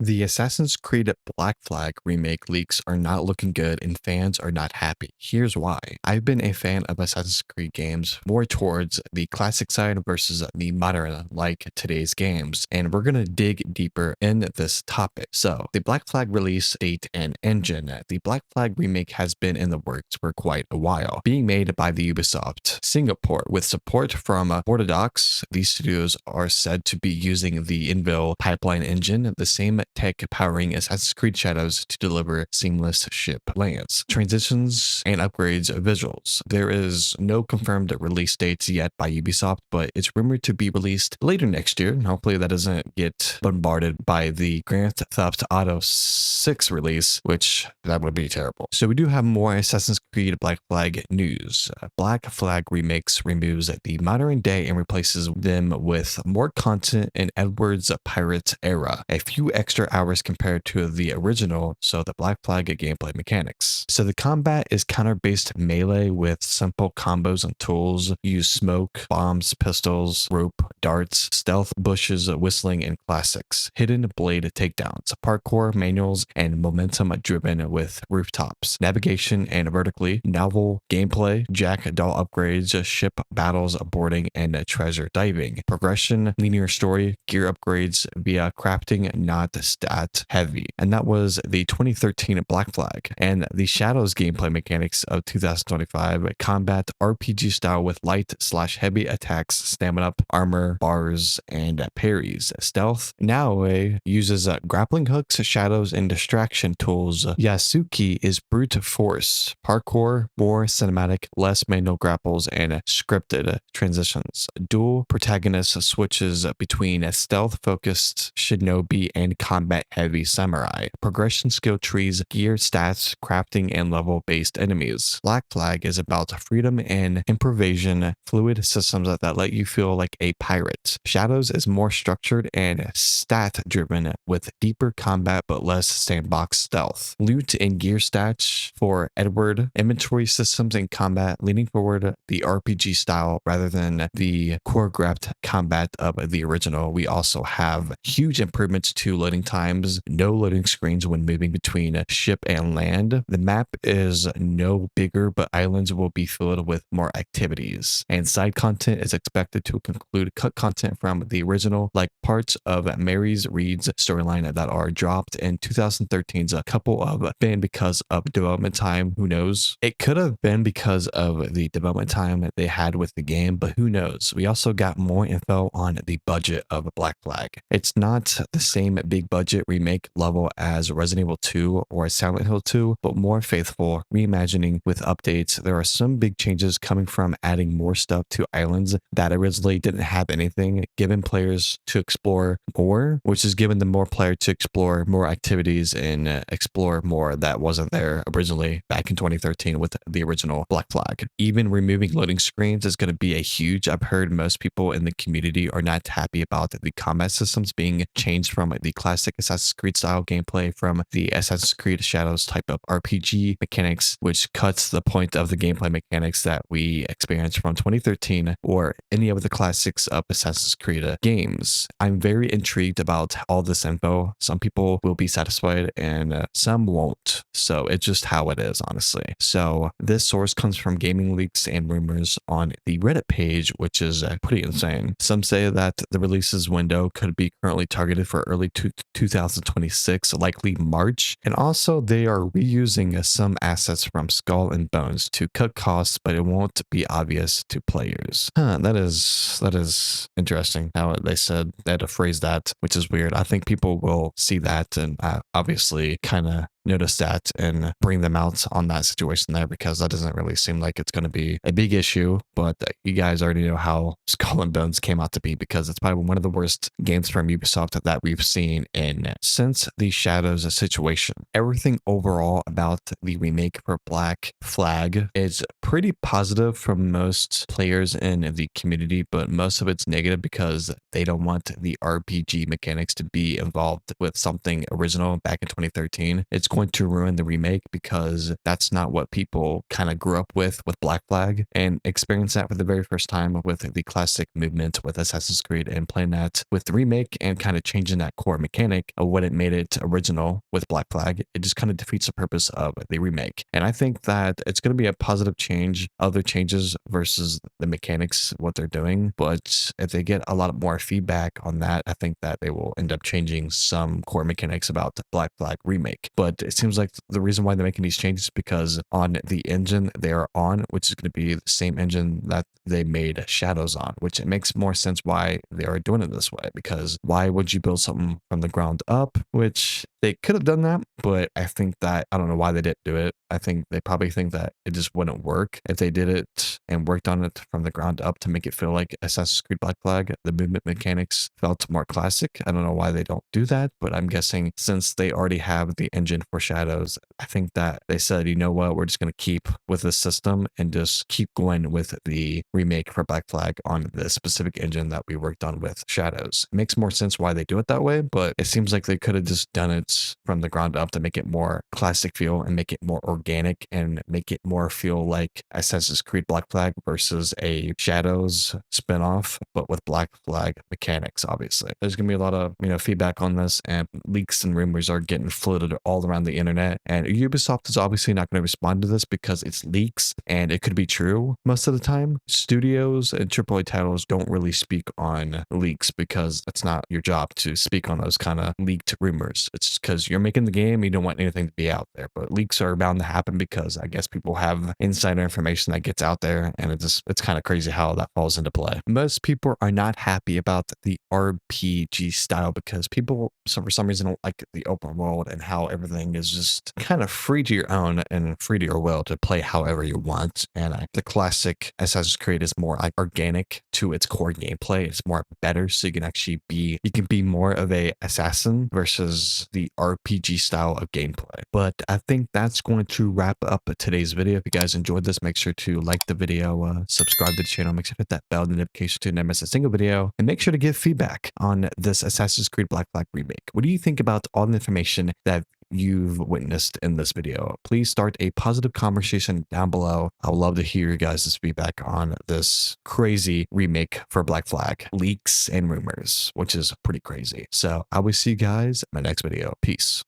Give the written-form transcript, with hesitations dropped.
The Assassin's Creed Black Flag remake leaks are not looking good and fans are not happy. Here's why. I've been a fan of Assassin's Creed games more towards the classic side versus the modern like today's games, and we're gonna dig deeper in this topic. So, the Black Flag release date and engine. The Black Flag remake has been in the works for quite a while, being made by the Ubisoft Singapore with support from Borderdocs. These studios are said to be using the Invel pipeline engine, the same tech powering Assassin's Creed Shadows to deliver seamless ship lands, transitions, and upgrades visuals. There is no confirmed release dates yet by Ubisoft, but it's rumored to be released later next year. Hopefully that doesn't get bombarded by the Grand Theft Auto 6 release, which that would be terrible. So we do have more Assassin's Creed Black Flag news. Black Flag Remakes removes the modern day and replaces them with more content in Edward's pirate era. A few extra hours compared to the original, so the Black Flag gameplay mechanics. So the combat is counter-based melee with simple combos and tools. Use smoke, bombs, pistols, rope, darts, stealth, bushes, whistling, and classics. Hidden blade takedowns, parkour, manuals, and momentum driven with rooftops. Navigation and vertically novel gameplay, jackdaw upgrades, ship battles, boarding, and treasure diving. Progression, linear story, gear upgrades via crafting, not stat heavy. And that was the 2013 Black Flag. And the Shadows gameplay mechanics of 2025, combat RPG style with light/heavy attacks, stamina up, armor, bars, and parries. Stealth now uses grappling hooks, shadows, and distraction tools. Yasuki is brute force. Parkour, more cinematic, less manual grapples, and scripted transitions. Dual protagonist switches between stealth-focused shinobi and combat-heavy samurai. Progression skill trees, gear stats, crafting, and level-based enemies. Black Flag is about freedom and improvisation, fluid systems that let you feel like a pirate. Shadows is more structured and stat-driven with deeper combat but less sandbox stealth. Loot and gear stats for Edward, inventory systems and combat leaning forward the RPG style rather than the choreographed combat of the original. We also have huge improvements to loading times, no loading screens when moving between ship and land. The map is no bigger, but islands will be filled with more activities. And side content is expected to include cut content from the original, like parts of Mary's Reed's storyline that are dropped in 2013's A couple of been because of development time. Who knows? It could have been because of the development time that they had with the game, but who knows? We also got more info on the budget of Black Flag. It's not the same big budget remake level as Resident Evil 2 or Silent Hill 2, but more faithful reimagining with updates. There are some big changes coming from adding more stuff to islands that originally didn't have anything, giving players to explore more, which is giving the more player to explore more activities and explore more that wasn't there originally back in 2013 with the original Black Flag. Even removing loading screens is going to be a huge. I've heard most people in the community are not happy about the combat systems being changed from the classic Assassin's Creed style gameplay from the Assassin's Creed Shadows type of RPG mechanics, which cuts the point of the gameplay mechanics that we experienced from 2013 or any of the classics of Assassin's Creed games. I'm very intrigued about all this info. Some people will be satisfied and some won't. So it's just how it is, honestly. So this source comes from gaming leaks and rumors on the Reddit page, which is pretty insane. Some say that the releases window could be currently targeted for early 2026, likely March. And also they are reusing some assets from Skull and Bones to cut costs, but it won't be obvious to players. That is interesting how they said they had to phrase that, which is weird. I think people will see that and obviously kind of notice that and bring them out on that situation there, because that doesn't really seem like it's going to be a big issue. But you guys already know how Skull and Bones came out to be, because it's probably one of the worst games from Ubisoft that we've seen in since the Shadows situation. Everything overall about the remake for Black Flag is pretty positive from most players in the community, but most of it's negative because they don't want the RPG mechanics to be involved with something original back in 2013. It's going to ruin the remake because that's not what people kind of grew up with Black Flag, and experience that for the very first time with the classic movement with Assassin's Creed, and playing that with the remake and kind of changing that core mechanic of what it made it original with Black Flag. It just kind of defeats the purpose of the remake. And I think that it's going to be a positive change, other changes versus the mechanics, what they're doing. But if they get a lot more feedback on that, I think that they will end up changing some core mechanics about the Black Flag remake. But it seems like the reason why they're making these changes is because on the engine they are on, which is going to be the same engine that they made Shadows on, which it makes more sense why they are doing it this way. Because why would you build something from the ground up? Which they could have done that, but I think that I don't know why they didn't do it. I think they probably think that it just wouldn't work if they did it and worked on it from the ground up to make it feel like Assassin's Creed Black Flag. The movement mechanics felt more classic. I don't know why they don't do that, but I'm guessing since they already have the engine for Shadows, I think that they said, you know what, we're just going to keep with this system and just keep going with the remake for Black Flag on the specific engine that we worked on with Shadows. It makes more sense why they do it that way, but it seems like they could have just done it from the ground up to make it more classic feel and make it more organic and make it more feel like Assassin's Creed Black Flag versus a Shadows spinoff, but with Black Flag mechanics. Obviously, there's gonna be a lot of feedback on this, and leaks and rumors are getting floated all around the internet. And Ubisoft is obviously not going to respond to this because it's leaks and it could be true most of the time. Studios and AAA titles don't really speak on leaks because it's not your job to speak on those kind of leaked rumors. It's because you're making the game, you don't want anything to be out there. But leaks are bound to happen because I guess people have insider information that gets out there, and it's kind of crazy how that falls into play. Most people are not happy about the RPG style because people, so for some reason, don't like the open world and how everything is just kind of free to your own and free to your will to play however you want. And the classic Assassin's Creed is more like organic to its core gameplay. It's more better, so you can be more of a assassin versus the RPG style of gameplay. But I think that's going to wrap up today's video. If you guys enjoyed this, make sure to like the video, subscribe to the channel, make sure to hit that bell notification to never miss a single video, and make sure to give feedback on this Assassin's Creed Black Flag remake. What do you think about all the information that you've witnessed in this video? Please start a positive conversation down below. I would love to hear your guys' feedback on this crazy remake for Black Flag, leaks and rumors, which is pretty crazy. So I will see you guys in my next video. Peace.